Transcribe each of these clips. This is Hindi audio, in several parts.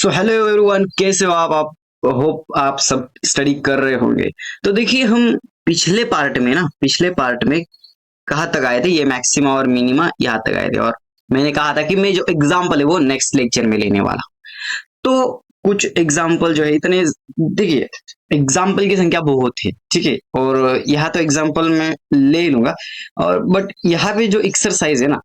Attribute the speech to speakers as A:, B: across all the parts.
A: सो हेलो एवरीवन, कैसे हो आप होप आप सब स्टडी कर रहे होंगे। तो देखिए, हम पिछले पार्ट में कहाँ तक आए थे, ये मैक्सिमा और मिनिमा यहाँ तक आए थे, और मैंने कहा था कि मैं जो एग्जाम्पल है वो नेक्स्ट लेक्चर में लेने वाला। तो कुछ एग्जाम्पल जो है इतने, देखिए एग्जाम्पल की संख्या बहुत है, ठीक है, और यहाँ तो एग्जाम्पल मैं ले लूंगा, और बट यहाँ पे जो एक्सरसाइज है ना,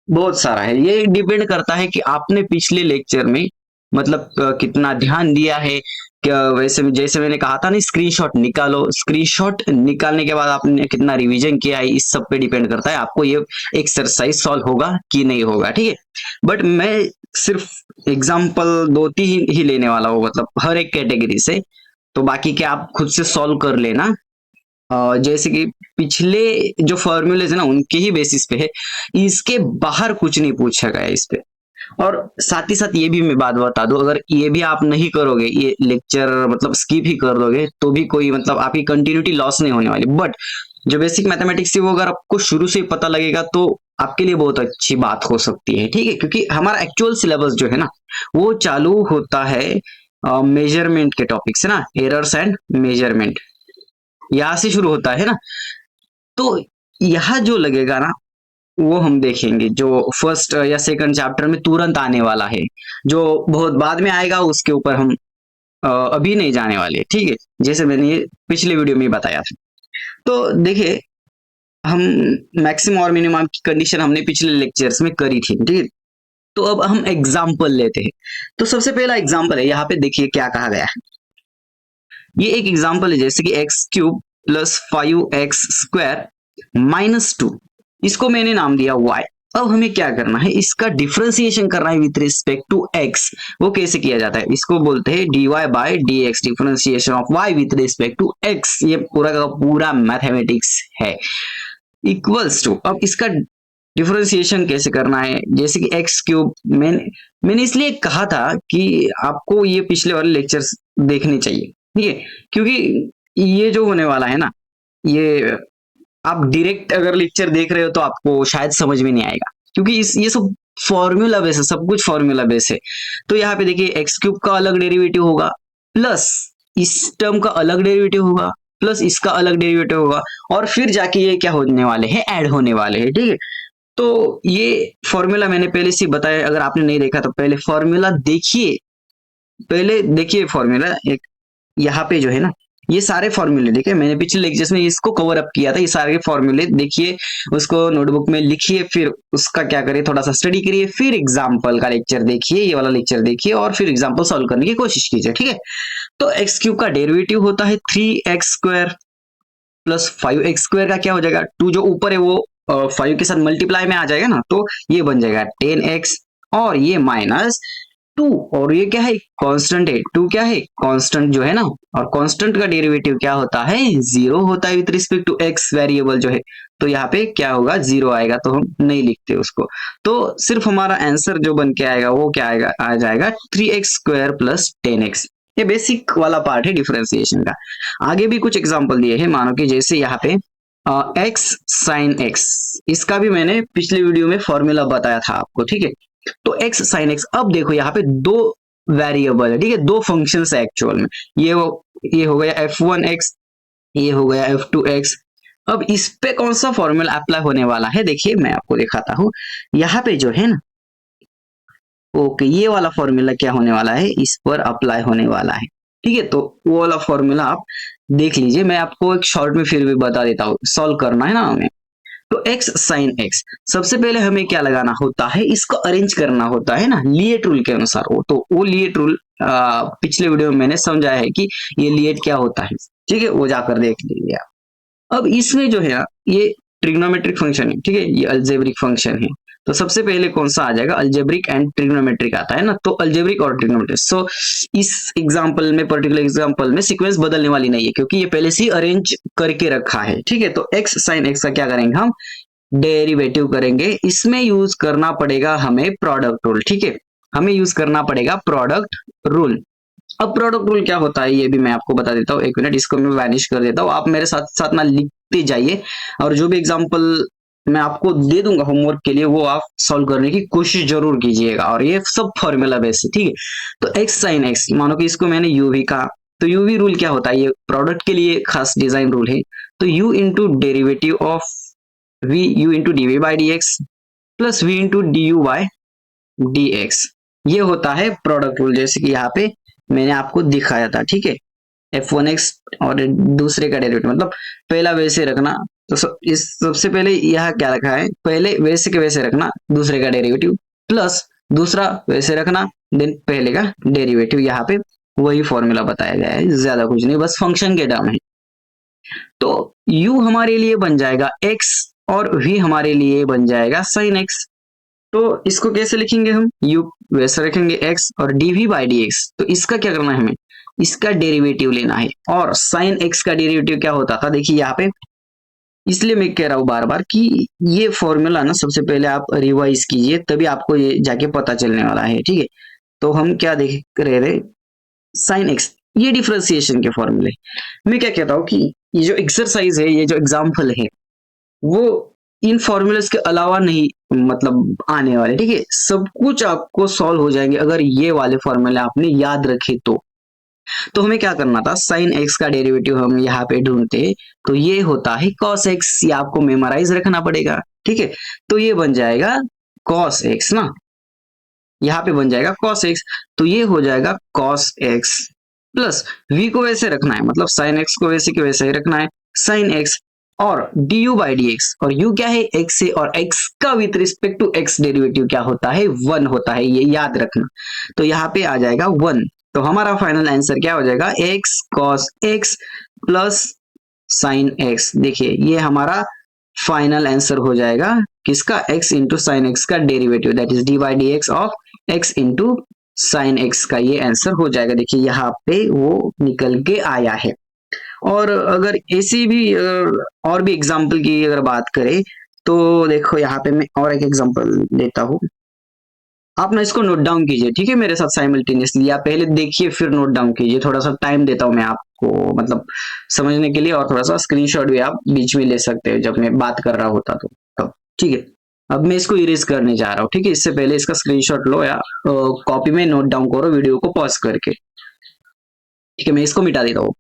A: बहुत सारा है। ये डिपेंड करता है कि आपने पिछले लेक्चर में मतलब कितना ध्यान दिया है। क्या वैसे जैसे मैंने कहा था ना, स्क्रीनशॉट निकालो, स्क्रीनशॉट निकालने के बाद आपने कितना रिवीजन किया है, इस सब पे डिपेंड करता है आपको ये एक्सरसाइज सॉल्व होगा कि नहीं होगा, ठीक है। बट मैं सिर्फ एग्जाम्पल दो तीन ही लेने वाला हूँ, मतलब हर एक कैटेगरी से। तो बाकी के आप खुद से सॉल्व कर लेना। जैसे कि पिछले जो फॉर्मूलेज है ना, उनके ही बेसिस पे है, इसके बाहर कुछ नहीं पूछा गया इस पे। और साथ ही साथ ये भी मैं बात बता दूं, अगर ये भी आप नहीं करोगे, ये लेक्चर मतलब स्किप ही कर दोगे, तो भी कोई मतलब आपकी कंटिन्यूटी लॉस नहीं होने वाली। बट जो बेसिक मैथमेटिक्स है वो अगर आपको शुरू से ही पता लगेगा तो आपके लिए बहुत अच्छी बात हो सकती है, ठीक है। क्योंकि हमारा एक्चुअल सिलेबस जो है ना, वो चालू होता है मेजरमेंट के टॉपिक से ना, एरर्स एंड मेजरमेंट, यहाँ से शुरू होता है ना। तो यहाँ जो लगेगा ना, वो हम देखेंगे जो फर्स्ट या सेकंड चैप्टर में तुरंत आने वाला है। जो बहुत बाद में आएगा उसके ऊपर हम अभी नहीं जाने वाले, ठीक है, जैसे मैंने ये पिछले वीडियो में बताया था। तो देखिए, हम मैक्सिमम और मिनिमम की कंडीशन हमने पिछले लेक्चर्स में करी थी, ठीक है। तो अब हम एग्जाम्पल लेते हैं। तो सबसे पहला एग्जाम्पल है, यहाँ पे देखिए क्या कहा गया है। ये एक एग्जाम्पल है, जैसे कि एक्स क्यूब प्लस 5x² -2, इसको मैंने नाम दिया y। अब हमें क्या करना है, इसका डिफरेंशिएशन करना है विथ रिस्पेक्ट टू x। वो कैसे किया जाता है, इसको बोलते हैं dy/dx, differentiation of y with respect to x। ये पूरा का पूरा मैथमेटिक्स है। इक्वल्स टू, अब इसका डिफरेंशिएशन कैसे करना है, जैसे कि एक्स क्यूब, मैंने इसलिए कहा था कि आपको ये पिछले वाले लेक्चर्स देखने चाहिए, ठीक है। क्योंकि ये जो होने वाला है ना, ये आप डायरेक्ट अगर लेक्चर देख रहे हो तो आपको शायद समझ में नहीं आएगा, क्योंकि ये सब फॉर्मूला बेस है, सब कुछ फॉर्मूला बेस है। तो यहाँ पे देखिए, एक्स क्यूब का अलग डेरिवेटिव होगा, प्लस इस टर्म का अलग डेरिवेटिव होगा, प्लस इसका अलग डेरिवेटिव होगा, और फिर जाके ये क्या होने वाले हैं, ऐड होने वाले हैं, ठीक है। तो ये फॉर्मूला मैंने पहले से बताया, अगर आपने नहीं देखा तो पहले फॉर्मूला देखिए, पहले देखिए फॉर्मूला एक। यहाँ पे जो है ना, ये सारे फॉर्मूले देखिए, मैंने पिछले लेक्चर्स में इसको कवर अप किया था। ये सारे फॉर्मूले देखिए, उसको नोटबुक में लिखिए, फिर उसका क्या करिए, थोड़ा सा स्टडी करिए, फिर एग्जाम्पल का लेक्चर देखिए, ये वाला लेक्चर देखिए, और फिर एग्जाम्पल सॉल्व करने की कोशिश कीजिए, ठीक है। तो एक्स क्यूब का डेरिवेटिव होता है 3x² प्लस 5x² का क्या हो जाएगा, 2 जो ऊपर है वो 5 के साथ मल्टीप्लाई में आ जाएगा ना, तो ये बन जाएगा 10x, और ये -2, और ये क्या है, कांस्टेंट है, 2 क्या है, कांस्टेंट जो है ना, और कांस्टेंट का डेरिवेटिव क्या होता है, 0 होता है with respect to x variable जो है। तो यहाँ पे क्या होगा, 0 आएगा, तो हम नहीं लिखते उसको। तो सिर्फ हमारा आंसर जो बन के आएगा वो क्या आएगा, आ जाएगा 3x² प्लस 10x। ये बेसिक वाला पार्ट है डिफरेंशिएशन का। आगे भी कुछ एग्जांपल दिए हैं, मानो कि जैसे यहाँ पे x sin x, इसका भी मैंने पिछले वीडियो में फॉर्मूला बताया था आपको, ठीक है। तो x sin x, अब देखो यहाँ पे दो वेरिएबल है, ठीक है, दो फंक्शंस है एक्चुअल में। ये हो गया f1x, ये हो गया f2x। अब इस पे कौन सा फॉर्मूला अप्लाई होने वाला है, देखिए मैं आपको दिखाता हूँ। यहाँ पे जो है ना, ओके, ये वाला फॉर्मूला क्या होने वाला है, इस पर अप्लाई होने वाला है, ठीक है। तो वो वाला फॉर्मूला आप देख लीजिए, मैं आपको एक शॉर्ट में फिर भी बता देता हूँ, सॉल्व करना है ना हमें। तो x sin x, सबसे पहले हमें क्या लगाना होता है, इसको अरेंज करना होता है ना, लिएट रूल के अनुसार। वो लिएट रूल पिछले वीडियो में मैंने समझाया है कि ये लिएट क्या होता है, ठीक है, वो जाकर देख लीजिए आप। अब इसमें जो है ना, ये ट्रिग्नोमेट्रिक फंक्शन है, ठीक है, ये अलजेब्रिक फंक्शन है। तो सबसे पहले कौन सा आ जाएगा, अलजेब्रिक एंड ट्रिग्नोमेट्रिक आता है ना, तो अलजेब्रिक और ट्रिग्नोमेट्रिक। सो इस एग्जांपल में, पर्टिकुलर एग्जांपल में सीक्वेंस बदलने वाली नहीं है, क्योंकि ये पहले से ही अरेंज करके रखा है, ठीक है। तो x sin x का क्या करेंगे, हम डेरिवेटिव करेंगे। इसमें यूज करना पड़ेगा हमें प्रोडक्ट रूल, ठीक है, हमें यूज करना पड़ेगा प्रोडक्ट रूल। अब प्रोडक्ट रूल क्या होता है ये भी मैं आपको बता देता हूँ, एक मिनट, इसको मैं वैनिश कर देता हूँ, आप मेरे साथ साथ ना लिखते जाइए, और जो भी एग्जांपल मैं आपको दे दूंगा होमवर्क के लिए, वो आप सॉल्व करने की कोशिश जरूर कीजिएगा, और ये सब फॉर्मूला बेस है, ठीक है। तो एक्स साइन एक्स, मानो कि इसको मैंने यूवी कहा, तो यूवी रूल क्या होता है, ये प्रोडक्ट के लिए खास डिजाइन रूल है। तो u into derivative of v, u into d by d x plus v into d u by d x, ये होता है प्रोडक्ट रूल, जैसे कि यहाँ पे मैंने आपको दिखाया था, ठीक है। f1x और दूसरे का डेरिवेटिव, मतलब पहला वैसे रखना, तो इस सबसे पहले यहाँ क्या रखा है, पहले वैसे के वैसे रखना दूसरे का डेरिवेटिव, प्लस दूसरा वैसे रखना देन पहले का डेरिवेटिव, यहाँ पे वही फॉर्मूला बताया गया है, ज्यादा कुछ नहीं, बस फंक्शन के टर्म है। तो u हमारे लिए बन जाएगा x और v हमारे लिए बन जाएगा sin x। तो इसको कैसे लिखेंगे हम, u वैसे रखेंगे x और dv बाई dx, तो इसका क्या करना है, हमें इसका डेरिवेटिव लेना है। और sin x का डेरिवेटिव क्या होता था, देखिए यहाँ पे, इसलिए मैं कह रहा हूं बार बार कि ये फॉर्मूला ना सबसे पहले आप रिवाइज कीजिए, तभी आपको ये जाके पता चलने वाला है, ठीक है। तो हम क्या देख रहे थे, sin x, ये डिफरेंशिएशन के फॉर्मूले। मैं क्या कहता हूँ कि ये जो एक्सरसाइज है, ये जो एग्जाम्पल है, वो इन फॉर्मूलेस के अलावा नहीं मतलब आने वाले, ठीक है। सब कुछ आपको सॉल्व हो जाएंगे अगर ये वाले फॉर्मूले आपने याद रखे तो हमें क्या करना था, साइन एक्स का डेरिवेटिव हम यहाँ पे ढूंढते, तो ये होता है कॉस एक्स, ये आपको मेमोराइज रखना पड़ेगा, ठीक है। तो ये बन जाएगा कॉस एक्स ना, यहाँ पे बन जाएगा कॉस एक्स, तो ये हो जाएगा कॉस एक्स प्लस v को वैसे रखना है, मतलब साइन एक्स को वैसे के वैसे ही रखना है, साइन एक्स और d u by d x, और u क्या है x है, और x का with respect to x derivative क्या होता है, 1 होता है, ये याद रखना। तो यहाँ पे आ जाएगा 1, तो हमारा फाइनल आंसर क्या हो जाएगा, x cos x plus sign x। देखिए ये हमारा फाइनल आंसर हो जाएगा किसका, x इंटू साइन एक्स का derivative, that is D by d x of x into sine x का, ये आंसर हो जाएगा। देखिए यहाँ पे वो निकल के आया है। और अगर ऐसी भी और भी एग्जाम्पल की अगर बात करें, तो देखो यहाँ पे मैं और एक एग्जाम्पल देता हूँ, आप ना इसको नोट डाउन कीजिए, ठीक है, मेरे साथ साइमल्टेनियसली, आप पहले देखिए फिर नोट डाउन कीजिए, थोड़ा सा टाइम देता हूँ मैं आपको मतलब समझने के लिए, और थोड़ा सा स्क्रीनशॉट भी आप बीच में ले सकते हो जब मैं बात कर रहा होता तो ठीक है। अब मैं इसको इरेज करने जा रहा हूँ, ठीक है, इससे पहले इसका स्क्रीनशॉट लो या कॉपी में नोट डाउन करो वीडियो को पॉज करके, ठीक है। मैं इसको मिटा देता हूँ।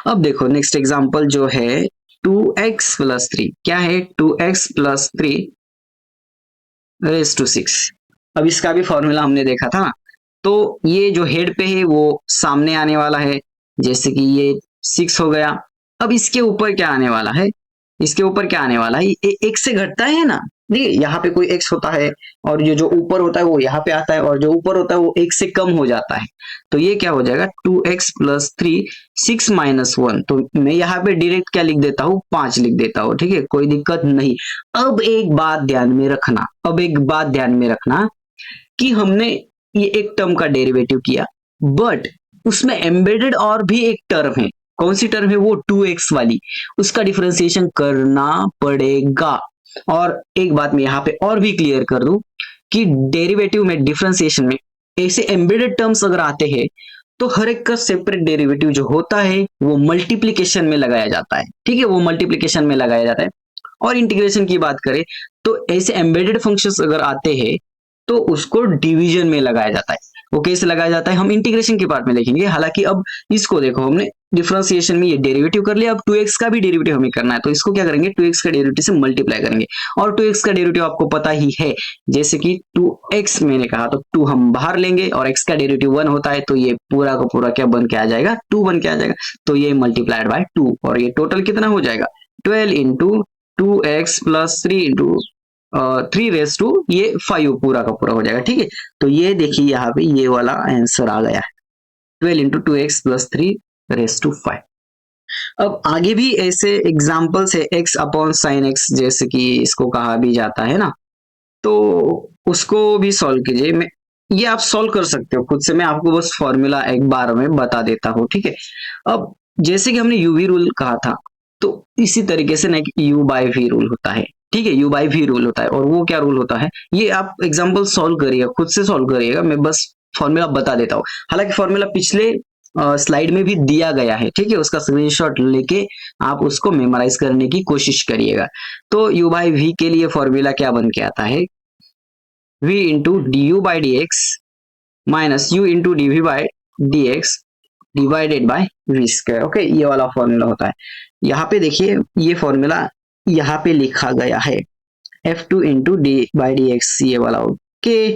A: अब देखो नेक्स्ट एग्जांपल जो है 2x प्लस 3, क्या है 2x प्लस 3 रेज टू 6। अब इसका भी फॉर्मूला हमने देखा था ना, तो ये जो हेड पे है वो सामने आने वाला है, जैसे कि ये 6 हो गया। अब इसके ऊपर क्या आने वाला है, इसके ऊपर क्या आने वाला है, ये एक से घटता है ना, देखिए यहाँ पे कोई x होता है, और ये जो ऊपर होता है वो यहाँ पे आता है, और जो ऊपर होता है वो एक से कम हो जाता है, तो ये क्या हो जाएगा 2x प्लस 3 6 माइनस 1। तो मैं यहाँ पे डायरेक्ट क्या लिख देता हूँ, 5 लिख देता हूँ, ठीक है, कोई दिक्कत नहीं। अब एक बात ध्यान में रखना, अब एक बात ध्यान में रखना कि हमने ये एक टर्म का डेरिवेटिव किया, बट उसमें एम्बेडेड और भी एक टर्म है, कौन सी टर्म है, वो 2x वाली, उसका डिफरेंशिएशन करना पड़ेगा। और एक बात मैं यहाँ पे और भी क्लियर कर दूं कि डेरिवेटिव में, डिफरेंशिएशन में ऐसे एम्बेडेड टर्म्स अगर आते हैं तो हर एक का सेपरेट डेरिवेटिव जो होता है वो मल्टीप्लीकेशन में लगाया जाता है, ठीक है, वो मल्टीप्लीकेशन में लगाया जाता है। और इंटीग्रेशन की बात करें तो ऐसे एम्बेडेड फंक्शंस अगर आते हैं तो उसको डिवीजन में लगाया जाता है। वो कैसे लगाया जाता है हम इंटीग्रेशन के पार्ट में देखेंगे। हालांकि अब इसको देखो, हमने डिफरेंशिएशन में ये डेरिवेटिव कर लिया, अब 2x का भी डेरिवेटिव हमें करना है, तो इसको क्या करेंगे, 2x का डेरिवेटिव से मल्टीप्लाई करेंगे। और 2x का डेरिवेटिव आपको पता ही है, जैसे कि 2x मैंने कहा तो 2 हम बाहर लेंगे, और x का डेरिवेटिव 1 होता है, तो ये पूरा का पूरा क्या बन के आ जाएगा, 2 बन के आ जाएगा। तो ये मल्टीप्लाइड बाय 2, और ये टोटल कितना हो जाएगा 12 into 2x plus 3 into 3 raise to ये 5 पूरा का पूरा हो जाएगा, ठीक है। तो ये देखिए यहाँ पे ये वाला आंसर आ गया है, 12 into 2x plus 3 raise to 5। अब आगे भी ऐसे एग्जाम्पल्स है, x अपॉन साइन एक्स जैसे कि इसको कहा भी जाता है ना, तो उसको भी सॉल्व कीजिए। मैं ये आप सॉल्व कर सकते हो खुद से, मैं आपको बस फॉर्मूला एक बार में बता देता हूँ, ठीक है। अब जैसे कि हमने यूवी रूल कहा था, तो इसी तरीके से ना एक u बाई वी रूल होता है, ठीक है, u बाई वी रूल होता है। और वो क्या रूल होता है, ये आप एग्जाम्पल सॉल्व करिएगा, खुद से सॉल्व करिएगा, मैं बस फॉर्मूला बता देता हूँ। हालांकि फॉर्मूला पिछले स्लाइड में भी दिया गया है, ठीक है, उसका स्क्रीनशॉट लेके आप उसको मेमोराइज करने की कोशिश करिएगा। तो u बाई वी के लिए फॉर्मूला क्या बन के आता है, v into d u by d x minus u into d v by d x divided by v square. Okay, ये वाला फॉर्मूला होता है। यहाँ पे देखिए ये फॉर्मूला यहाँ पे लिखा गया है F two into d by d x, ये वाला। ओके,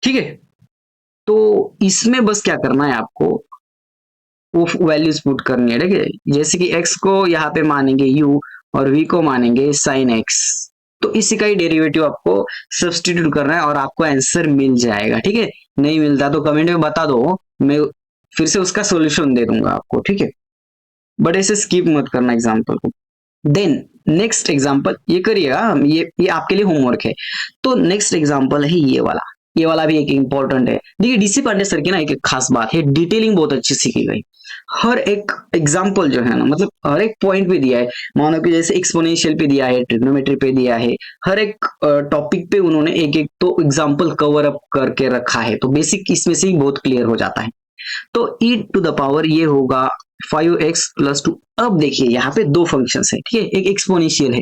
A: ठीक है, तो इसमें बस क्या करना है आपको, वो वैल्यूज पुट करनी है, ठीक है। जैसे कि x को यहाँ पे मानेंगे u और v को मानेंगे साइन x, तो इसी का ही डेरिवेटिव आपको सब्स्टिट्यूट करना है और आपको आंसर मिल जाएगा, ठीक है। नहीं मिलता तो कमेंट में बता दो, मैं फिर से उसका सॉल्यूशन दे दूंगा आपको, ठीक है। बट ऐसे स्किप मत करना एग्जाम्पल को। देन नेक्स्ट एग्जाम्पल ये करिएगा, ये आपके लिए होमवर्क है। तो नेक्स्ट एग्जाम्पल है ये वाला भी एक इंपॉर्टेंट है। देखिए डीसी पांडे सर की ना एक खास बात है, डिटेलिंग बहुत अच्छी सीखी गई। हर एक एग्जाम्पल जो है ना, मतलब हर एक पॉइंट पे दिया है। मानो कि जैसे एक्सपोनेंशियल पे दिया है, ट्रिग्नोमेट्री पे दिया है, हर एक टॉपिक पे उन्होंने एक एक तो एग्जाम्पल कवर अप करके रखा है, तो बेसिक इसमें से ही बहुत क्लियर हो जाता है। तो e टू द पावर ये होगा 5x प्लस 2। अब देखिए यहाँ पे दो फंक्शंस है, ठीक है, एक एक्सपोनेंशियल है,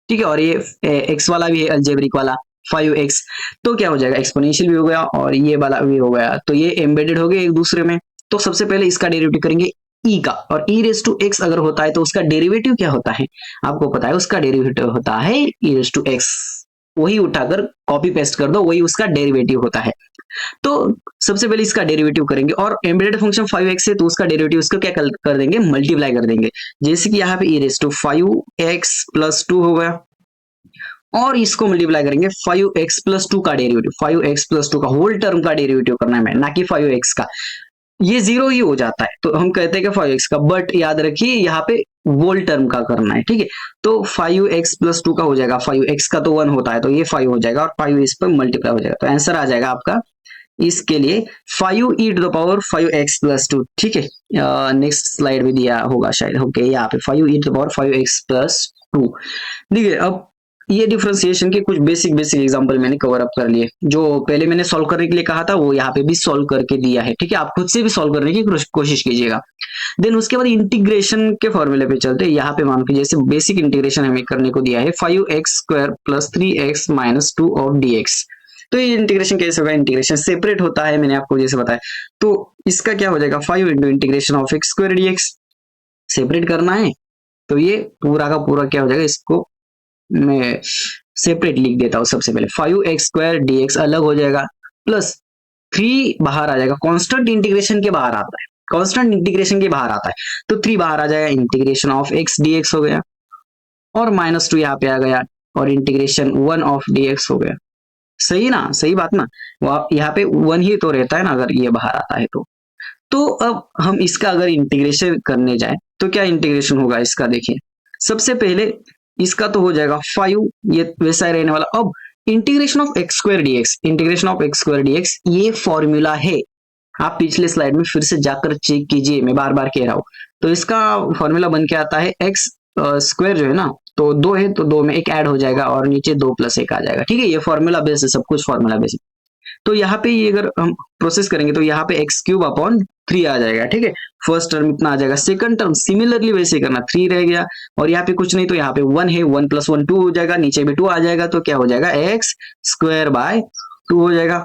A: ठीक है, और ये x वाला भी है अलजेब्रिक वाला 5x। तो क्या हो जाएगा, एक्सपोनेंशियल भी हो गया और ये वाला भी हो गया, तो ये एम्बेडेड हो गए एक दूसरे में। तो सबसे पहले इसका डेरिवेटिव करेंगे e का, और e रेस टू x अगर होता है तो उसका डेरिवेटिव क्या होता है, आपको पता है, उसका डेरिवेटिव होता है e रेस टू x। वही उठाकर कॉपी पेस्ट कर दो, वही उसका डेरिवेटिव होता है। तो सबसे पहले इसका डेरिवेटिव करेंगे, और एम्बेडेड फंक्शन 5x है तो उसका डेरिवेटिव इसको क्या कर देंगे, मल्टीप्लाई कर देंगे। जैसे कि यहाँ पे e raise to 5x plus 2 हो गया, और इसको मल्टीप्लाई करेंगे 5x प्लस 2 का डेरिवेटिव, 5x प्लस 2 का होल टर्म का डेरिवेटिव करना है, ना कि 5x का। ये जीरो ही हो जाता है तो हम कहते हैं कि 5x का, बट याद रखिए यहाँ पे होल टर्म का करना है, ठीक है। तो 5x प्लस 2 का हो जाएगा, 5x का तो 1 होता है तो ये 5 हो जाएगा, और 5 इस पर मल्टीप्लाई हो जाएगा, तो आंसर आ जाएगा आपका इसके लिए 5e to the power 5x plus 2, ठीक है। नेक्स्ट स्लाइड में दिया होगा शायद, ओके, यहाँ पे 5e to the power 5x plus 2। देखिए अब ये डिफरेंशिएशन के कुछ बेसिक एग्जांपल मैंने कवर अप कर लिए, जो पहले मैंने सॉल्व करने के लिए कहा था वो यहाँ पे भी सॉल्व करके दिया है, ठीक है। आप खुद से भी सॉल्व करने की कोशिश कीजिएगा। देन उसके बाद इंटीग्रेशन के फॉर्मूले पे चलते हैं। यहाँ पे मान के जैसे बेसिक इंटीग्रेशन हमें करने को दिया है 5x square plus 3x minus 2 of dx। तो ये इंटीग्रेशन कैसे होगा, इंटीग्रेशन सेपरेट होता है, मैंने आपको जैसे बताया। तो इसका क्या हो जाएगा, 5 into integration of x square dx, separate करना है तो ये पूरा का पूरा क्या हो जाएगा, इसको मैं सेपरेट लिख देता हूं। सबसे पहले 5x स्क्वायर dx अलग हो जाएगा, प्लस 3 बाहर आ जाएगा, कांस्टेंट इंटीग्रेशन के बाहर आता है, कांस्टेंट इंटीग्रेशन के बाहर आता है, तो 3 बाहर आ जाएगा, इंटीग्रेशन ऑफ x dx हो गया, और माइनस 2 यहाँ पे आ गया, और इंटीग्रेशन 1 ऑफ dx हो गया। सही ना, सही बात ना, यहाँ पे 1 ही तो रहता है ना अगर ये बाहर आता है तो अब हम इसका अगर इंटीग्रेशन करने जाए तो क्या इंटीग्रेशन होगा इसका, देखिए सबसे पहले इसका तो हो जाएगा 5, ये वैसा ही रहने वाला। अब integration of x square dx, integration of x square dx ये फॉर्मूला है, आप पिछले स्लाइड में फिर से जाकर चेक कीजिए, मैं बार बार कह रहा हूं। तो इसका फॉर्मूला बन के आता है x स्क्वायर जो है ना, तो 2 है तो 2 में एक ऐड हो जाएगा और नीचे 2 प्लस 1 आ जाएगा, ठीक है। ये फॉर्मूला बेस है, सब कुछ फॉर्मूला बेस है। तो यहाँ पे ये अगर हम प्रोसेस करेंगे तो यहाँ पे एक्स क्यूब अपॉन 3 आ जाएगा, ठीक है। फर्स्ट टर्म इतना आ जाएगा, सेकंड टर्म सिमिलरली वैसे करना, 3 रह गया, और यहाँ पे कुछ नहीं तो यहाँ पे 1 है, 1 प्लस 1 2 हो जाएगा, नीचे भी 2 आ जाएगा, तो क्या हो जाएगा, एक्स स्क्वायर बाय 2 हो जाएगा,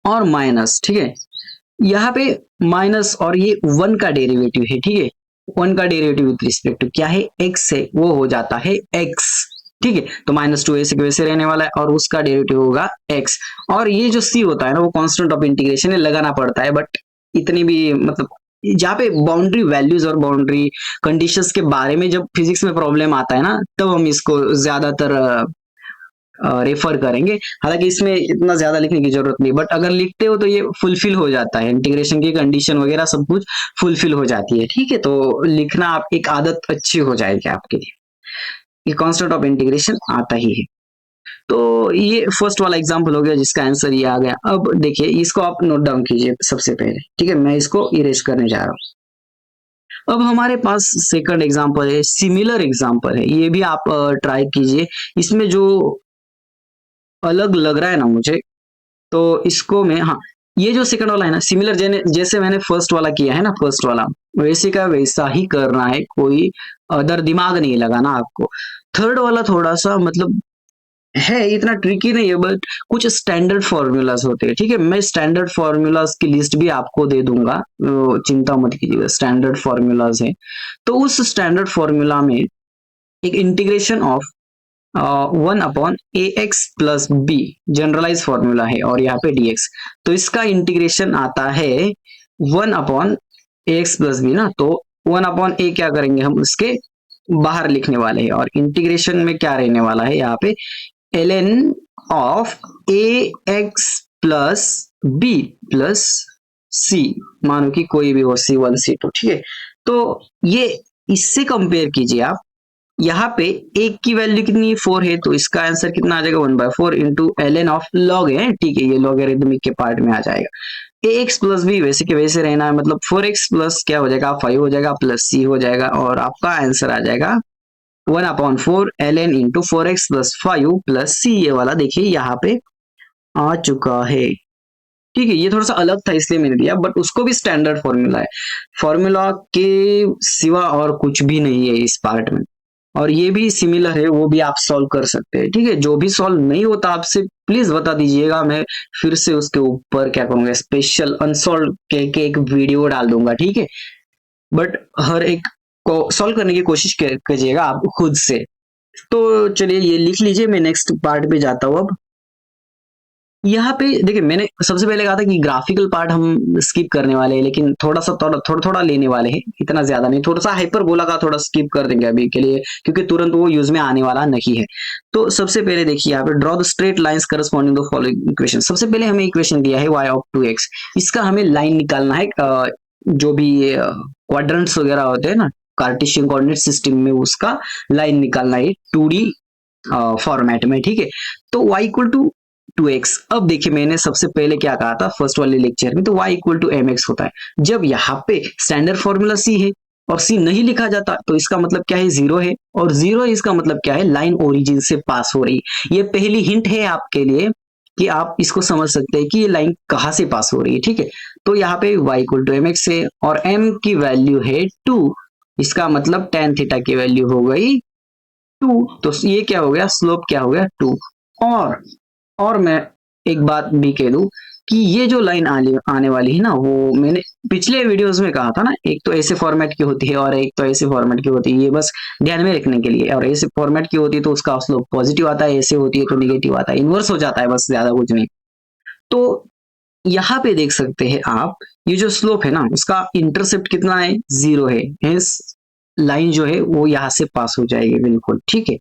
A: और माइनस, ठीक है, यहाँ पे माइनस, और ये 1 का डेरिवेटिव है, ठीक है। 1 का डेरिवेटिव विथ रिस्पेक्ट टू क्या है, एक्स है, वो हो जाता है एक्स, ठीक है। तो -2 ऐसे के वैसे रहने वाला है, और उसका डेरिवेटिव होगा x। और ये जो c होता है ना, वो कांस्टेंट ऑफ इंटीग्रेशन है, लगाना पड़ता है, बट इतनी भी मतलब जहाँ पे बाउंड्री वैल्यूज और बाउंड्री कंडीशंस के बारे में जब फिजिक्स में प्रॉब्लम आता है ना, तब हम इसको ज्यादातर रेफर करेंगे। हालांकि इसमें इतना ज्यादा लिखने की जरूरत नहीं, बट अगर लिखते हो तो ये फुलफिल हो जाता है, इंटीग्रेशन की कंडीशन वगैरह सब कुछ फुलफिल हो जाती है, ठीक है। तो लिखना आप एक आदत अच्छी हो जाएगी आपके लिए, ये कांस्टेंट ऑफ इंटीग्रेशन आता ही है। तो ये फर्स्ट वाला एग्जांपल हो गया जिसका आंसर ये आ गया। अब देखिए इसको आप नोट डाउन कीजिए सबसे पहले, ठीक है, मैं इसको इरेज करने जा रहा हूं। अब हमारे पास सेकंड एग्जांपल है, सिमिलर एग्जांपल है, ये भी आप ट्राई कीजिए। इसमें जो अलग लग रहा है ना मुझे, तो इसको मैं, हाँ, ये जो सेकंड वाला है ना, सिमिलर जैसे मैंने फर्स्ट वाला किया है ना, फर्स्ट वाला वैसे का वैसा ही करना है, कोई अदर दिमाग नहीं लगाना आपको। थर्ड वाला थोड़ा सा मतलब है, इतना ट्रिकी नहीं है, बट कुछ स्टैंडर्ड फॉर्मूलाज होते हैं, ठीक है। मैं स्टैंडर्ड फॉर्मूलाज की लिस्ट भी आपको दे दूंगा, चिंता मत कीजिएगा, स्टैंडर्ड फॉर्मूलाज है। तो उस स्टैंडर्ड फॉर्मूला में एक integration of 1/ax+b generalise formula है, और यहाँ पे dx, तो इसका इंटीग्रेशन आता है 1/ax+b ना, तो 1/a क्या करेंगे हम, उसके बाहर लिखने वाले हैं, और इंटीग्रेशन में क्या रहने वाला है यहाँ पे, ln of ax plus b plus c, मानो कि कोई भी हो, c1 c2, ठीक है। तो ये इससे कंपेयर कीजिए आप, यहाँ पे एक की वैल्यू कितनी 4 है, तो इसका आंसर कितना आ जाएगा 1/4 इंटू ln ऑफ लॉग है, ठीक है, ये लॉगरिथमिक के पार्ट में आ जाएगा। ax प्लस b वैसे के वैसे रहना है, मतलब 4x प्लस क्या हो जाएगा 5 हो जाएगा, प्लस c हो जाएगा, और आपका आंसर आ जाएगा 1/4 ln into 4x plus 5 plus c, ये वाला देखिए यहाँ पे आ चुका है, ठीक है। ये थोड़ा सा अलग था इसलिए मैंने दिया, बट उसको भी स्टैंडर्ड फॉर्मूला है, फॉर्मूला के सिवा और कुछ भी नहीं है इस पार्ट में, और ये भी सिमिलर है, वो भी आप सॉल्व कर सकते हैं, ठीक है। जो भी सॉल्व नहीं होता आपसे प्लीज बता दीजिएगा, मैं फिर से उसके ऊपर क्या करूंगा, स्पेशल अनसॉल्व के एक वीडियो डाल दूंगा, ठीक है। बट हर एक को सॉल्व करने की कोशिश कीजिएगा आप खुद से। तो चलिए ये लिख लीजिए, मैं नेक्स्ट पार्ट पे जाता हूँ अब। यहाँ पे देखिए, मैंने सबसे पहले कहा था कि ग्राफिकल पार्ट हम स्किप करने वाले हैं, लेकिन थोड़ा लेने वाले हैं, इतना ज्यादा नहीं, थोड़ा सा हाइपरबोला का थोड़ा स्किप कर देंगे अभी के लिए, क्योंकि तुरंत वो यूज में आने वाला नहीं है। तो सबसे पहले देखिए यहाँ पे, draw the straight lines corresponding the following equation. सबसे पहले हमें इक्वेशन दिया है y ऑफ 2x, इसका हमें लाइन निकालना है, जो भी क्वाड्रेंट्स वगैरह होते हैं ना कार्टेशियन कोऑर्डिनेट सिस्टम में, उसका लाइन निकालना है 2D फॉर्मेट में, ठीक है। तो y इक्वल टू 2x, अब देखिए मैंने सबसे पहले क्या कहा था फर्स्ट वाले लेक्चर में, तो y इक्वल टू mx होता है। जब यहाँ पे स्टैंडर्ड फॉर्मूला c है और c नहीं लिखा जाता, तो इसका मतलब क्या है, 0 है, और 0 इसका मतलब क्या है, लाइन ओरिजिन से पास हो रही। ये पहली हिंट है आपके लिए कि आप इसको समझ सकते हैं कि ये लाइन कहाँ से पास हो रही है, ठीक है। तो यहाँ पे y इक्वल टू mx है, और m की वैल्यू है 2, इसका मतलब tan थीटा की वैल्यू हो गई 2, तो ये क्या हो गया, स्लोप क्या हो गया 2। और मैं एक बात भी कह दूं कि ये जो लाइन आने वाली है ना, वो मैंने पिछले वीडियोस में कहा था ना, एक तो ऐसे फॉर्मेट की होती है और एक तो ऐसे फॉर्मेट की होती है, ये बस ध्यान में रखने के लिए। और ऐसे फॉर्मेट की होती है तो उसका स्लोप पॉजिटिव आता है, ऐसे होती है तो नेगेटिव आता है, इनवर्स हो जाता है, बस ज्यादा कुछ नहीं। तो यहाँ पे देख सकते हैं आप, ये जो स्लोप है ना, उसका इंटरसेप्ट कितना है, 0 है, हेंस लाइन जो है वो यहाँ से पास हो जाएगी, बिल्कुल ठीक है।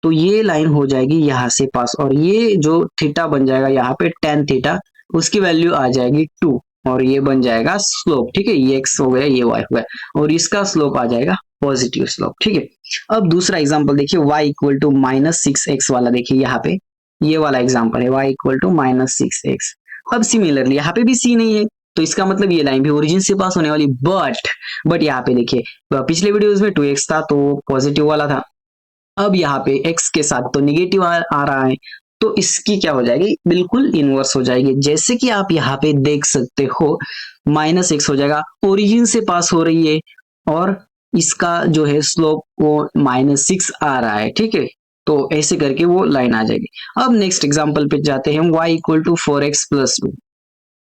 A: तो ये लाइन हो जाएगी यहाँ से पास, और ये जो थीटा बन जाएगा यहाँ पे tan थीटा, उसकी वैल्यू आ जाएगी 2, और ये बन जाएगा स्लोप, ठीक है। ये x हो गया, ये y हो गया, और इसका स्लोप आ जाएगा पॉजिटिव स्लोप, ठीक है। अब दूसरा एग्जांपल देखिए, y इक्वल टू -6x वाला, देखिए यहाँ पे ये वाला एग्जांपल है, y इक्वल टू -6x। अब सिमिलरली यहाँ पे भी c नहीं है, तो इसका मतलब ये लाइन भी ओरिजिन से पास होने वाली, बट यहाँ पे देखिए पिछले वीडियोस में 2x था तो पॉजिटिव वाला था, अब यहाँ पे x के साथ तो निगेटिव आ रहा है, तो इसकी क्या हो जाएगी, बिल्कुल इनवर्स हो जाएगी। जैसे कि आप यहाँ पे देख सकते हो, -x हो जाएगा, ओरिजिन से पास हो रही है, और इसका जो है स्लोप वो -6 आ रहा है, ठीक है। तो ऐसे करके वो लाइन आ जाएगी। अब नेक्स्ट एग्जांपल पे जाते हैं, y इक्वल टू 4x+2।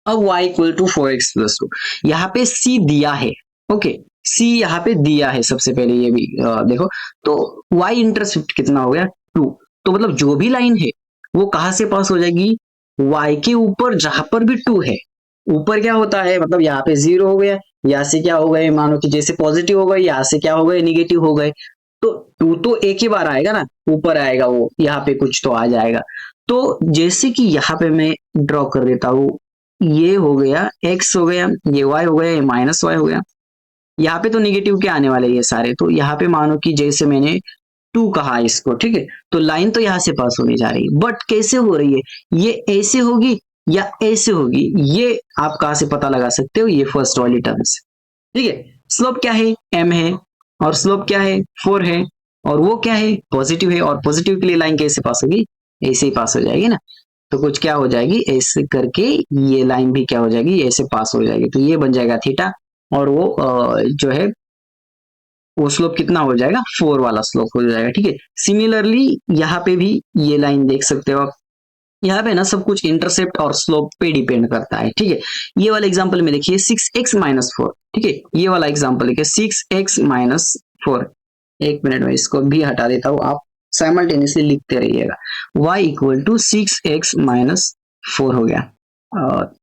A: अब y इक्वल टू 4x+2, यहाँ पे c दिया है, ओके, c यहाँ पे दिया है, सबसे पहले ये भी देखो, तो y इंटरसेप्ट कितना हो गया 2, तो मतलब जो भी लाइन है वो कहाँ से पास हो जाएगी, y के ऊपर जहां पर भी 2 है, ऊपर क्या होता है, मतलब यहाँ पे 0 हो गया, यहाँ से क्या हो गए, मानो कि जैसे पॉजिटिव हो गए, यहाँ से क्या हो गए, निगेटिव हो गए, तो 2 तो एक ही बार आएगा ना, ऊपर आएगा वो, यहाँ पे कुछ तो आ जाएगा। तो जैसे कि यहाँ पे मैं ड्रॉ कर देता हूँ, ये हो गया x हो गया, ये y हो गया, ये -y हो गया, यहाँ पे तो निगेटिव के आने वाले ये सारे, तो यहाँ पे मानो कि जैसे मैंने 2 कहा इसको, ठीक है, तो लाइन तो यहाँ से पास होने जा रही है, बट कैसे हो रही है, ये ऐसे होगी या ऐसे होगी, ये आप कहाँ से पता लगा सकते हो, ये फर्स्ट वाली टर्म से, ठीक है। स्लोप क्या है, m है, और स्लोप क्या है 4 है, और वो क्या है पॉजिटिव है, और पॉजिटिव के लिए लाइन कैसे पास होगी, ऐसे ही पास हो जाएगी ना। तो कुछ क्या हो जाएगी, ऐसे करके ये लाइन भी क्या हो जाएगी, ऐसे पास हो जाएगी। तो ये बन जाएगा थीटा, और वो जो है वो स्लोप कितना हो जाएगा, 4 वाला स्लोप हो जाएगा। ठीक है, सिमिलरली यहाँ पे भी ये लाइन देख सकते हो आप, यहाँ पे ना सब कुछ इंटरसेप्ट और स्लोप पे डिपेंड करता है। ठीक है, ये वाला एग्जांपल में देखिए 6x-4। ठीक है, ये वाला एग्जांपल देखिए 6x-4। एक मिनट में इसको भी हटा देता हूँ, आप साइमल्टेनियसली लिखते रहिएगा। y इक्वल टू 6x-4 हो गया।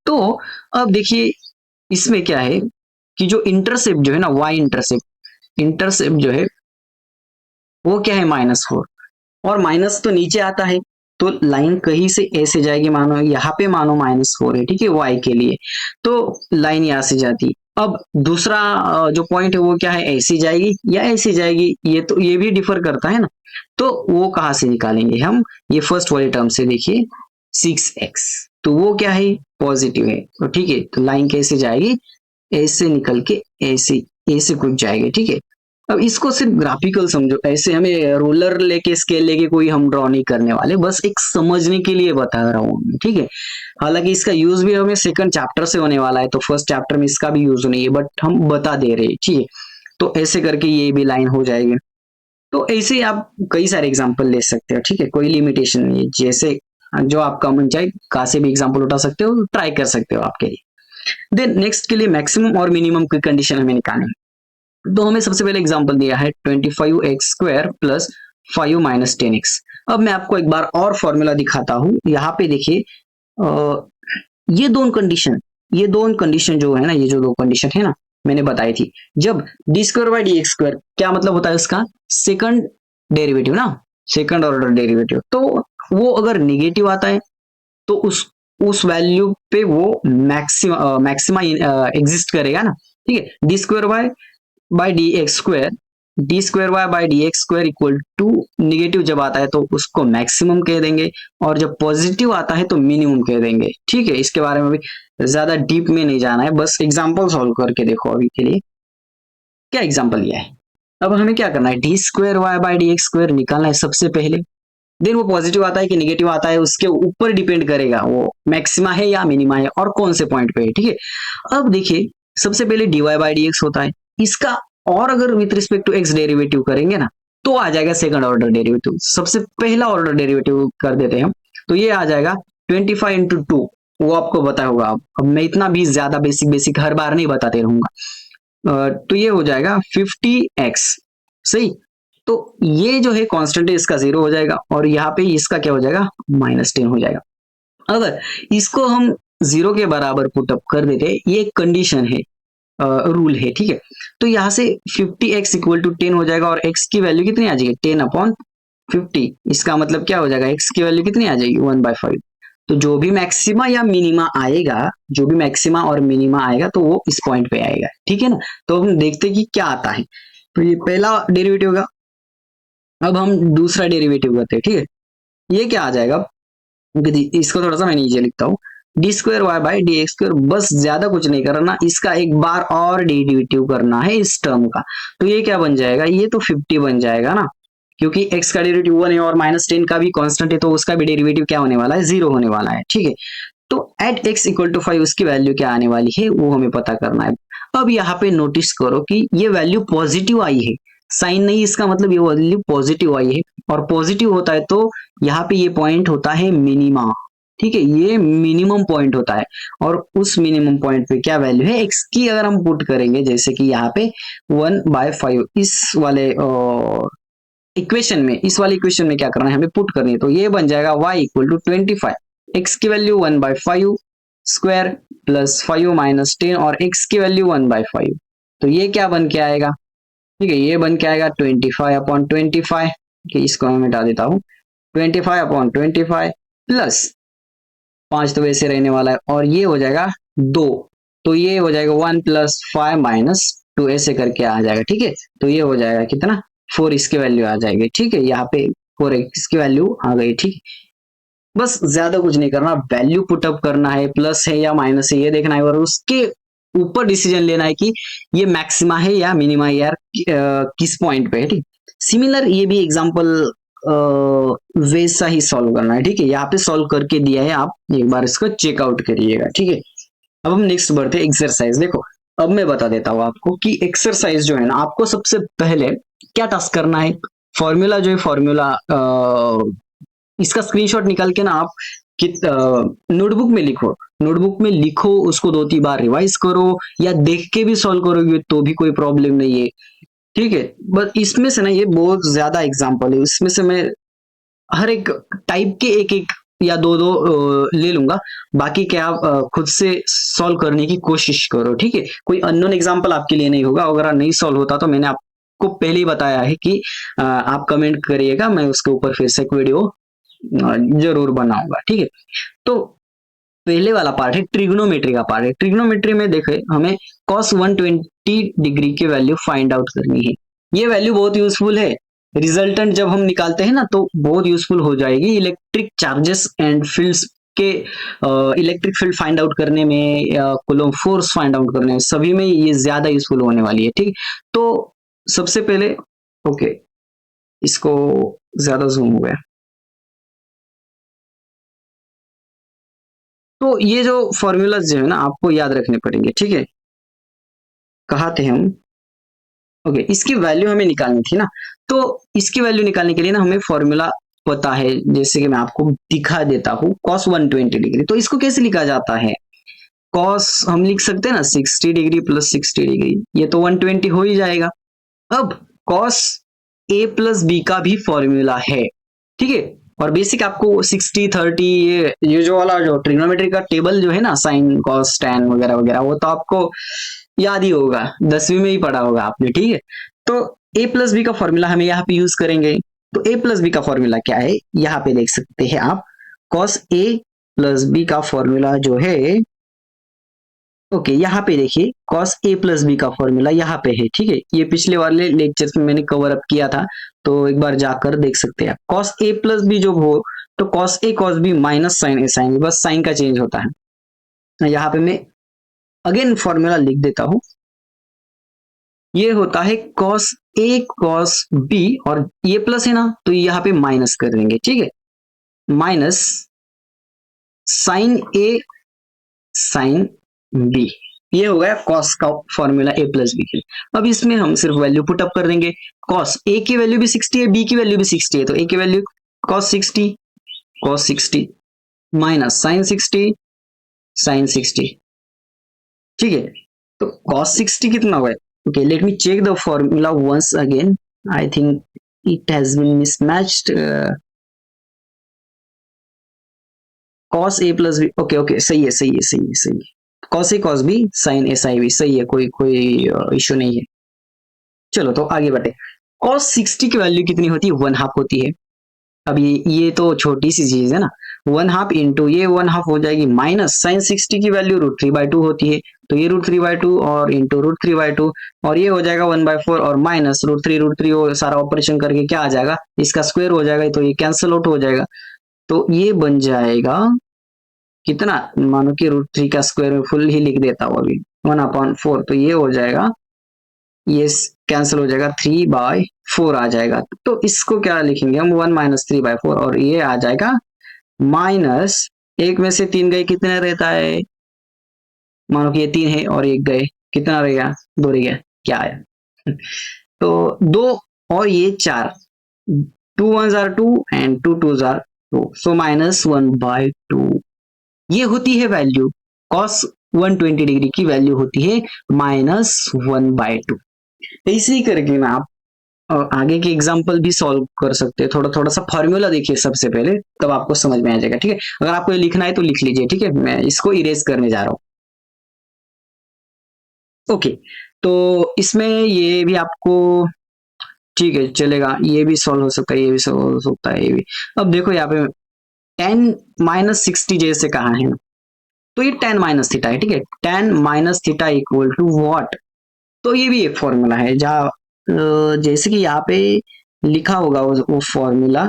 A: तो अब देखिए इसमें क्या है कि जो इंटरसेप्ट जो है ना, y इंटरसेप्ट जो है वो क्या है, -4, और माइनस तो नीचे आता है, तो लाइन कहीं से ऐसे जाएगी, मानो यहाँ पे मानो -4 है। ठीक है, y के लिए, तो लाइन यहाँ से जाती। अब दूसरा जो पॉइंट है वो क्या है, ऐसी जाएगी या ऐसी जाएगी, ये तो ये भी डिफर करता है ना। तो वो कहाँ से निकालेंगे हम, ये फर्स्ट वाले टर्म से देखिए 6x, तो वो क्या है, पॉजिटिव है। तो ठीक है, तो लाइन कैसे जाएगी, ऐसे निकल के ऐसे ऐसे कुछ जाएगी। ठीक है, अब इसको सिर्फ ग्राफिकल समझो, ऐसे हमें रोलर लेके स्केल लेके कोई हम ड्रॉ नहीं करने वाले, बस एक समझने के लिए बता रहा हूँ। ठीक है, हालांकि इसका यूज भी हमें सेकंड चैप्टर से होने वाला है, तो फर्स्ट चैप्टर में इसका भी यूज नहीं है, बट हम बता दे रहे हैं। ठीक है, तो ऐसे करके ये भी लाइन हो जाएगी। तो ऐसे आप कई सारे एग्जाम्पल ले सकते हो। ठीक है, कोई लिमिटेशन नहीं है, जैसे जो आपका मन चाहे कहाँ से भी एग्जाम्पल उठा सकते हो, ट्राई कर सकते हो आपके लिए। देन नेक्स्ट के लिए मैक्सिमम और मिनिमम की कंडीशन हमें निकालनी है। तो हमें सबसे पहले एग्जांपल दिया है 25x² प्लस 5 माइनस 10x। अब मैं आपको एक बार और फॉर्मूला दिखाता हूं। यहाँ पे देखिए ये दोनों कंडीशन जो है ना, ये जो दो कंडीशन है ना, मैंने बताई थी। जब d² क्या मतलब होता है उसका, सेकंड डेरिवेटिव ना, सेकंड ऑर्डर डेरिवेटिव। तो वो अगर निगेटिव आता है तो उस वैल्यू पे वो मैक्सिमा एग्जिस्ट करेगा ना। ठीक है, d² इक्वल टू निगेटिव जब आता है तो उसको मैक्सिमम कह देंगे, और जब पॉजिटिव आता है तो मिनिमम कह देंगे। ठीक है, इसके बारे में भी ज्यादा डीप में नहीं जाना है, बस एग्जांपल सॉल्व करके देखो अभी के लिए। क्या एग्जांपल लिया है, अब हमें क्या करना है, d² निकालना है सबसे पहले। देन वो पॉजिटिव आता है कि निगेटिव आता है, उसके ऊपर डिपेंड करेगा वो मैक्सिमा है या मिनिमा है और कौन से पॉइंट पे है। ठीक है, अब देखिए सबसे पहले dy/dx होता है इसका, और अगर with respect to x derivative करेंगे ना तो आ जाएगा सेकंड ऑर्डर डेरिवेटिव। सबसे पहला ऑर्डर डेरिवेटिव कर देते हैं हम, तो ये आ जाएगा 25 इंटू 2, वो आपको पता होगा। अब मैं इतना भी ज्यादा बेसिक हर बार नहीं बताते रहूंगा। तो ये हो जाएगा 50x। सही, तो ये जो है कांस्टेंट है, इसका 0 हो जाएगा, और यहाँ पे इसका क्या हो जाएगा, -10 हो जाएगा। अगर इसको हम 0 के बराबर पुटअप कर देते, ये एक कंडीशन है, रूल है। ठीक है, तो यहाँ से 50x इक्वल टू 10 हो जाएगा, और x की वैल्यू कितनी आ जाएगी, 10/50। इसका मतलब क्या हो जाएगा, x की वैल्यू कितनी आ जाएगी, 1/5। तो जो भी मैक्सिमा या मिनिमा आएगा, जो भी मैक्सिमा और मिनिमा आएगा तो वो इस पॉइंट पे आएगा। ठीक है ना, तो हम देखते हैं कि क्या आता है। तो ये पहला डेरिवेटिव होगा। अब हम दूसरा डेरिवेटिव करते हैं। ठीक है, ये क्या आ जाएगा, इसको थोड़ा सा मैं नीचे लिखता हूँ, d²y/dx²। बस ज्यादा कुछ नहीं करना, इसका एक बार और डेरिवेटिव करना है इस टर्म का। तो ये क्या बन जाएगा, ये तो 50 बन जाएगा ना, क्योंकि x का डेरिवेटिव 1 है और -10 का भी कांस्टेंट है, तो उसका भी डेरिवेटिव क्या होने वाला है, 0 होने वाला है। ठीक है, तो एट x इक्वल टू 5 उसकी वैल्यू क्या आने वाली है वो हमें पता करना है। अब यहाँ पे नोटिस करो कि ये वैल्यू पॉजिटिव आई है, साइन नहीं, इसका मतलब ये वैल्यू पॉजिटिव आई है, और पॉजिटिव होता है तो यहाँ पे ये पॉइंट होता है मिनिमा। ठीक है, ये मिनिमम पॉइंट होता है, और उस मिनिमम पॉइंट पे क्या वैल्यू है x की, अगर हम पुट करेंगे जैसे कि यहाँ पे 1/5 इस वाले इक्वेशन में, इस वाले इक्वेशन में क्या करना है, हमें पुट करनी है। तो ये बन जाएगा y इक्वल टू 25, x की वैल्यू 1/5 स्क्वायर प्लस 5 माइनस 10, और x की वैल्यू 1/5। तो ये क्या बन के आएगा, ठीक है, ये बन के आएगा 25/25। कि इसको मैं मिटा देता हूँ, 25/25 प्लस 5 तो वैसे रहने वाला है, और ये हो जाएगा 2, तो ये हो जाएगा 1 + 5 - 2, ऐसे करके आ जाएगा। ठीक है, तो ये हो जाएगा कितना, 4 इसकी वैल्यू आ जाएगी। ठीक है, यहाँ पे 4 इसकी वैल्यू आ गई। ठीक, बस ज्यादा कुछ नहीं करना, वैल्यू पुटअप करना है, प्लस है या माइनस है ये देखना है, और उसके ऊपर डिसीजन लेना है कि ये मैक्सिमा है या मिनिमा यार किस पॉइंट पे है। ठीक, सिमिलर ये भी एग्जांपल वैसा ही सॉल्व करना है, ठीक है। यहाँ पे सॉल्व करके दिया है, आप एक बार इसको चेकआउट करिएगा, ठीक है। अब हम नेक्स्ट बढ़ते हैं एक्सरसाइज। देखो अब मैं बता देता हूँ आपको कि एक्सरसाइज जो है ना, आपको सबसे पहले क्या टास्क करना है। फॉर्मूला जो है, फॉर्मूला इसका स्क्रीनशॉट निकाल के ना आप नोटबुक में लिखो। नोटबुक में लिखो, उसको 2-3 बार रिवाइज करो, या देख के भी सॉल्व करोगे तो भी कोई प्रॉब्लम नहीं है, ठीक है। बस इसमें से ना, ये बहुत ज्यादा एग्जाम्पल है, इसमें से मैं हर एक टाइप के एक एक या दो दो ले लूंगा। बाकी क्या आप खुद से सॉल्व करने की कोशिश करो, ठीक है। कोई अननोन एग्जाम्पल आपके लिए नहीं होगा। अगर नहीं सॉल्व होता तो मैंने आपको पहले ही बताया है कि आप कमेंट करिएगा, मैं उसके ऊपर फिर से एक वीडियो जरूर बनाऊंगा, ठीक है। तो पहले वाला पार्ट है ट्रिग्नोमेट्री का पार्ट है। ट्रिग्नोमेट्री में देखे हमें cos 120 डिग्री की वैल्यू फाइंड आउट करनी है। ये वैल्यू बहुत यूजफुल है, रिजल्टेंट जब हम निकालते हैं ना तो बहुत यूजफुल हो जाएगी इलेक्ट्रिक चार्जेस एंड फील्ड्स के, इलेक्ट्रिक फील्ड फाइंड आउट करने में या कूलम्ब फोर्स फाइंड आउट करने में, सभी में ये ज्यादा यूजफुल होने वाली है, ठीक। तो सबसे पहले ओके, इसको ज्यादा जूम हो गया। तो ये जो फॉर्मूलाज जो है ना, आपको याद रखने पड़ेंगे, ठीक है। कहा थे हम, ओके, इसकी वैल्यू हमें निकालनी थी ना। तो इसकी वैल्यू निकालने के लिए ना हमें फॉर्मूला पता है, जैसे कि मैं आपको दिखा देता हूँ। cos 120 डिग्री, तो इसको कैसे लिखा जाता है। cos हम लिख सकते हैं ना 60 डिग्री प्लस 60 डिग्री, ये तो 120 हो ही जाएगा। अब cos a प्लस बी का भी फॉर्मूला है, ठीक है। और बेसिक आपको 60-30 ये जो वाला जो ट्रिग्नोमेट्री का टेबल जो है ना, साइन कॉस टैन वगैरह वगैरह, वो तो आपको याद ही होगा, 10वीं में ही पढ़ा होगा आपने, ठीक है। तो a प्लस बी का फॉर्मूला हमें यहाँ पे यूज करेंगे। तो a प्लस बी का फॉर्मूला क्या है, यहाँ पे देख सकते हैं आप। cos a प्लस बी का फॉर्मूला जो है, ओके, यहाँ पे देखिए cos a प्लस बी का फॉर्मूला यहाँ पे है, ठीक है। ये पिछले वाले लेक्चर्स में मैंने कवर अप किया था, तो एक बार जाकर देख सकते हैं। cos a प्लस बी जो हो, तो cos a cos b minus sine a sine b, बस साइन का चेंज होता है। यहाँ पे मैं अगेन फॉर्मूला लिख देता हूं। ये होता है cos a cos b, और ये प्लस है ना, तो यहाँ पे माइनस कर देंगे, ठीक है। Minus sine a sine b, ये हो गया cos का फॉर्मूला a प्लस बी के लिए। अब इसमें हम सिर्फ वैल्यू पुट अप कर देंगे। cos a की वैल्यू भी 60 है, b की वैल्यू भी 60 है, तो a की value cos 60 minus sine 60 sine 60, ठीक है। तो cos 60 कितना हुआ है, okay, let me check the formula once again. I think it has been mismatched. Cos a plus b, okay okay, सही है सही है सही है सही है। cos a cos b sin a sin b, सही है, कोई कोई इश्यू नहीं है। चलो तो आगे बढ़े। cos 60 की वैल्यू कितनी होती है, 1/2 होती है। अब ये तो छोटी सी चीज है ना, 1/2 इंटू ये 1/2 हो जाएगी, माइनस साइन 60 की वैल्यू √3/2 होती है, तो ये √3/2 और इंटू √3/2, और ये हो जाएगा 1/4 और माइनस √3 और सारा ऑपरेशन करके क्या आ जाएगा, इसका स्क्वायर हो जाएगा, तो ये कैंसिल आउट हो जाएगा। तो ये बन जाएगा कितना, मानो कि √3 का स्क्वायर में फुल ही लिख देता हूँ अभी, 1/4, तो ये हो जाएगा, ये कैंसिल हो जाएगा, 3/4 आ जाएगा। तो इसको क्या लिखेंगे हम, 1 - 3/4, और ये आ जाएगा माइनस, एक में से 3 गए, कितना रहता है, मानो कि ये 3 है और 1 गए, कितना रह गया, 2 रह गया, क्या आया तो 2 और ये 4, 2 1s are 2 and 2 2s are 2, so -1/2। ये होती है वैल्यू, cos 120 डिग्री की वैल्यू होती है -1/2। ऐसे ही करके ना आप आगे के एग्जाम्पल भी सॉल्व कर सकते हैं। थोड़ा थोड़ा सा फॉर्मूला देखिए सबसे पहले, तब आपको समझ में आ जाएगा, ठीक है। अगर आपको ये लिखना है तो लिख लीजिए, ठीक है, मैं इसको इरेज करने जा रहा हूँ। ओके, तो इसमें ये भी आपको, ठीक है, चलेगा, ये भी सॉल्व हो सकता है, ये भी सॉल्व हो सकता है, ये भी। अब देखो यहाँ पे tan - 60 जैसे कहा है, तो ये tan - थीटा है, ठीक है। tan - theta equal to what, तो ये भी एक फॉर्मूला है, जहाँ जैसे कि यहाँ पे लिखा होगा वो फॉर्मूला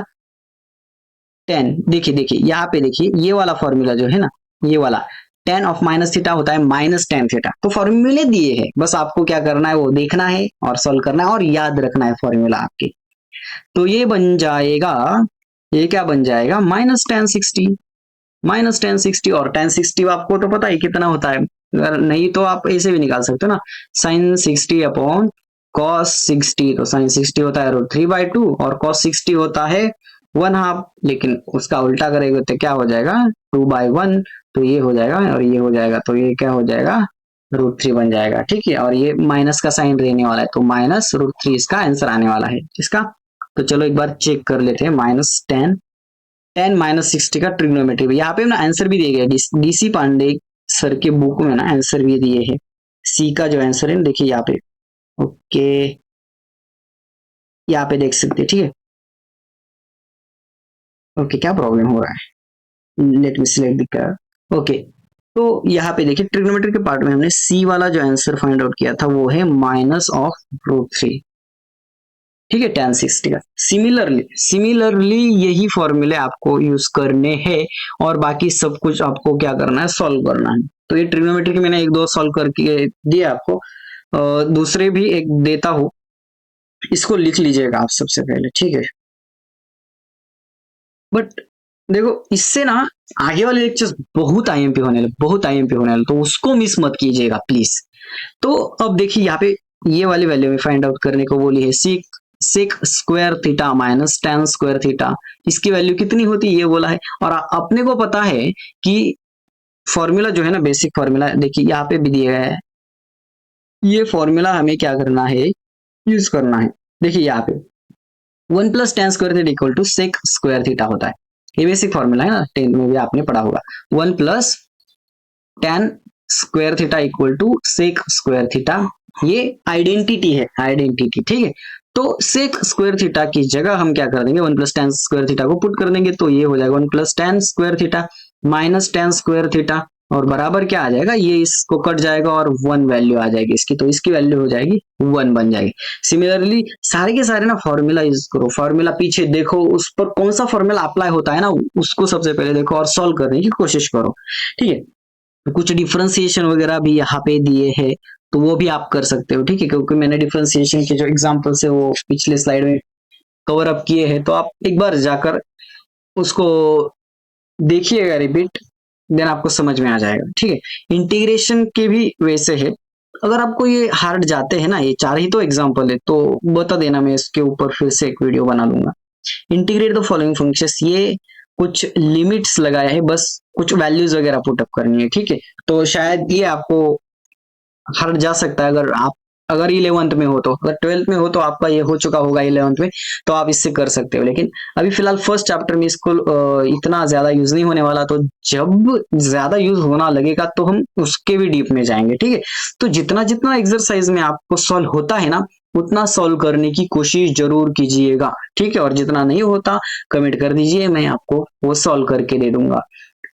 A: 10, देखिए देखिए यहाँ पे देखिए, ये वाला फॉर्मूला जो है ना, ये वाला tan ऑफ माइनस थीटा होता है -tan थीटा। तो फॉर्मूले दिए हैं, बस आपको क्या करना है, वो देखना है और सॉल्व करना है और याद रखना है फॉर्मूला आपके। तो ये बन जाएगा, ये क्या बन जाएगा, -1060। -1060 और 1060 आपको तो पता ही कितना होता है, अगर नहीं तो आप ऐसे भी निकाल सकते हो ना, sin 60 अपॉन cos 60। तो sin 60 होता है √3/2 और cos 60 होता है 1/2, लेकिन उसका उल्टा करेंगे तो क्या हो जाएगा, 2/1। तो ये हो जाएगा और ये हो जाएगा, तो ये क्या हो जाएगा, √3 बन जाएगा। ठीक है, और ये माइनस का साइन रहने वाला है, तो -√3 इसका आंसर आने वाला है इसका। तो चलो एक बार चेक कर लेते हैं, -10 10 -60 का ट्रिग्नोमेट्री, यहाँ पे ना आंसर भी दिए गए, डीसी पांडे सर के बुक में ना आंसर भी दिए हैं, सी का जो आंसर है देखिए यहाँ पे। ओके, यहाँ पे देख सकते हैं, ठीक है। ओके, क्या प्रॉब्लम हो रहा है, let me select the curve. Okay, तो यहाँ पे देखिए ट्रिग्नोमेट्री के पार्ट में हमने सी वाला जो आंसर फाइंड आउट किया था वो है -√3। ठीक है, 1060 का। सिमिलरली यही फॉर्मूले आपको यूज करने हैं और बाकी सब कुछ आपको क्या करना है, सॉल्व करना है। तो ये ट्रिग्नोमेट्री के मैंने एक दो सॉल्व करके दिया आपको, दूसरे भी एक देता हूं, इसको लिख लीजिएगा आप सबसे पहले, ठीक है। बट देखो इससे ना आगे वाले लेक्चर्स बहुत आईएमपी होने वाले, बहुत आईएमपी होने वाले, तो उसको मिस मत कीजिएगा प्लीज। तो अब देखिए यहाँ पे ये वाली वैल्यू में फाइंड आउट करने को बोली है, sec² θ माइनस tan² θ, इसकी वैल्यू कितनी होती है ये बोला है। और अपने को पता है कि फॉर्मूला जो है ना, बेसिक फॉर्मूला देखिए यहाँ पे भी दिया गया है, ये फॉर्मूला हमें क्या करना है, यूज करना है। देखिए यहाँ पे 1 + tan² θ इक्वल टू sec² θ होता है, ये बेसिक फॉर्मूला है ना, 10th में भी आपने पढ़ा होगा। 1 + tan² θ इक्वल टू sec² θ, ये आइडेंटिटी है, आइडेंटिटी, ठीक है। तो sec² θ की जगह हम क्या कर देंगे, 1 + tan² θ को पुट कर देंगे, तो ये हो जाएगा 1 + tan² θ माइनस tan² θ, और बराबर क्या आ जाएगा, ये इसको कट जाएगा और 1 वैल्यू आ जाएगी इसकी, तो इसकी वैल्यू हो जाएगी 1 बन जाएगी। सिमिलरली सारे के सारे ना फॉर्मूला यूज करो, फॉर्मूला पीछे देखो, उस पर कौन सा फॉर्मूला अप्लाई होता है ना, उसको सबसे पहले देखो और सॉल्व करने की कोशिश करो, ठीक है। कुछ डिफरेंशिएशन वगैरह भी यहाँ पे दिए हैं, तो वो भी आप कर सकते हो, ठीक है, क्योंकि मैंने डिफरेंशिएशन के जो एग्जांपल्स है वो पिछले स्लाइड में कवर अप किए हैं, तो आप एक बार जाकर उसको देखिएगा रिपीट, देन आपको समझ में आ जाएगा, ठीक है। इंटीग्रेशन के भी वैसे है, अगर आपको ये हार्ड जाते हैं ना, ये 4 ही तो एग्जांपल है, तो बता देना, मैं इसके ऊपर फिर से एक वीडियो बना लूंगा। इंटीग्रेट द फॉलोइंग फंक्शंस, ये कुछ लिमिट्स लगाया है, बस कुछ वैल्यूज वगैरह पुटअप करनी है, ठीक है। तो शायद ये आपको हट जा सकता है, अगर 11th में हो, तो अगर 12th में हो तो आपका ये हो चुका होगा 11th में, तो आप इससे कर सकते हो। लेकिन अभी फिलहाल फर्स्ट चैप्टर में इसको इतना ज्यादा यूज नहीं होने वाला, तो जब ज्यादा यूज होना लगेगा तो हम उसके भी डीप में जाएंगे, ठीक है। तो जितना जितना एक्सरसाइज में आपको सॉल्व होता है ना, उतना सॉल्व करने की कोशिश जरूर कीजिएगा, ठीक है। और जितना नहीं होता कमेंट कर दीजिए, मैं आपको वो सॉल्व करके दे दूंगा।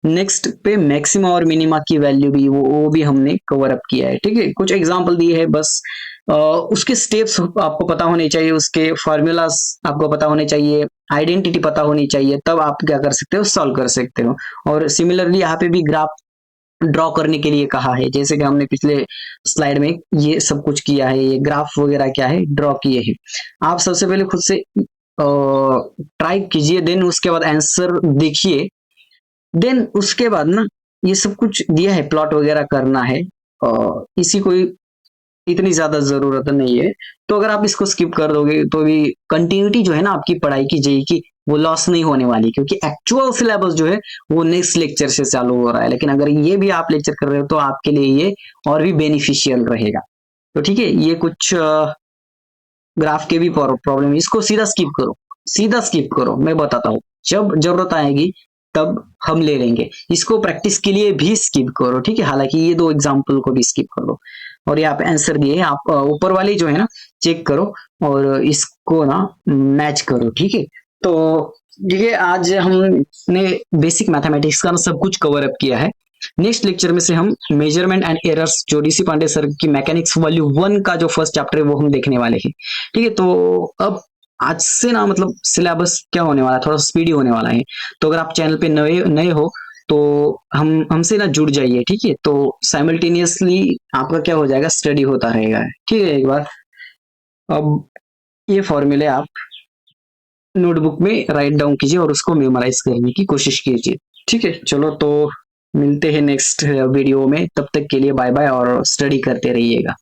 A: नेक्स्ट पे मैक्सिमा और मिनिमा की वैल्यू भी वो भी हमने कवर अप किया है, ठीक है। कुछ एग्जांपल दिए हैं, बस उसके स्टेप्स आपको पता होने चाहिए, उसके फॉर्मूलाज आपको पता होने चाहिए, आइडेंटिटी पता होनी चाहिए, तब आप क्या कर सकते हो, सॉल्व कर सकते हो। और सिमिलरली यहाँ पे भी ग्राफ ड्रॉ करने के लिए कहा है, जैसे कि हमने पिछले स्लाइड में ये सब कुछ किया है, ये ग्राफ वगैरह क्या है ड्रॉ किए हैं। आप सबसे पहले खुद से ट्राई कीजिए, देन उसके बाद आंसर देखिए, देन उसके बाद ना ये सब कुछ दिया है, प्लॉट वगैरह करना है, और इसी को इतनी ज्यादा जरूरत नहीं है। तो अगर आप इसको स्किप कर दोगे तो भी कंटिन्यूटी जो है ना आपकी पढ़ाई की जेई की, वो लॉस नहीं होने वाली, क्योंकि एक्चुअल सिलेबस जो है वो नेक्स्ट लेक्चर से चालू हो रहा है। लेकिन अगर ये भी आप लेक्चर कर रहे हो तो आपके लिए ये और भी बेनिफिशियल रहेगा। तो ठीक है, ये कुछ ग्राफ के भी प्रॉब्लम, इसको सीधा स्किप करो, सीधा स्किप करो, मैं बताता हूँ, जब जरूरत आएगी तब हम ले लेंगे। इसको प्रैक्टिस के लिए भी स्किप करो, ठीक है। हालांकि ये 2 एग्जाम्पल को भी स्किप कर दो, और यहाँ पे आंसर दिए आप ऊपर वाली जो है ना चेक करो और इसको ना मैच करो, ठीक है। तो देखिए आज हमने बेसिक मैथमेटिक्स का ना सब कुछ कवर अप किया है। नेक्स्ट लेक्चर में से हम मेजरमेंट एंड एरर्स, जो डीसी पांडे सर की मैकेनिक्स वॉल्यूम 1 का जो फर्स्ट चैप्टर है वो हम देखने वाले हैं, ठीक है। तो अब आज से ना मतलब सिलेबस क्या होने वाला है, थोड़ा स्पीडी होने वाला है। तो अगर आप चैनल पे नए नए हो तो हमसे ना जुड़ जाइए, ठीक है। तो साइमल्टेनियसली आपका क्या हो जाएगा, स्टडी होता रहेगा, ठीक है। एक बार अब ये फॉर्मूले आप नोटबुक में राइट डाउन कीजिए और उसको मेमोराइज करने की कोशिश कीजिए। ठीक है, चलो तो मिलते हैं नेक्स्ट वीडियो में, तब तक के लिए बाय बाय और स्टडी करते रहिएगा।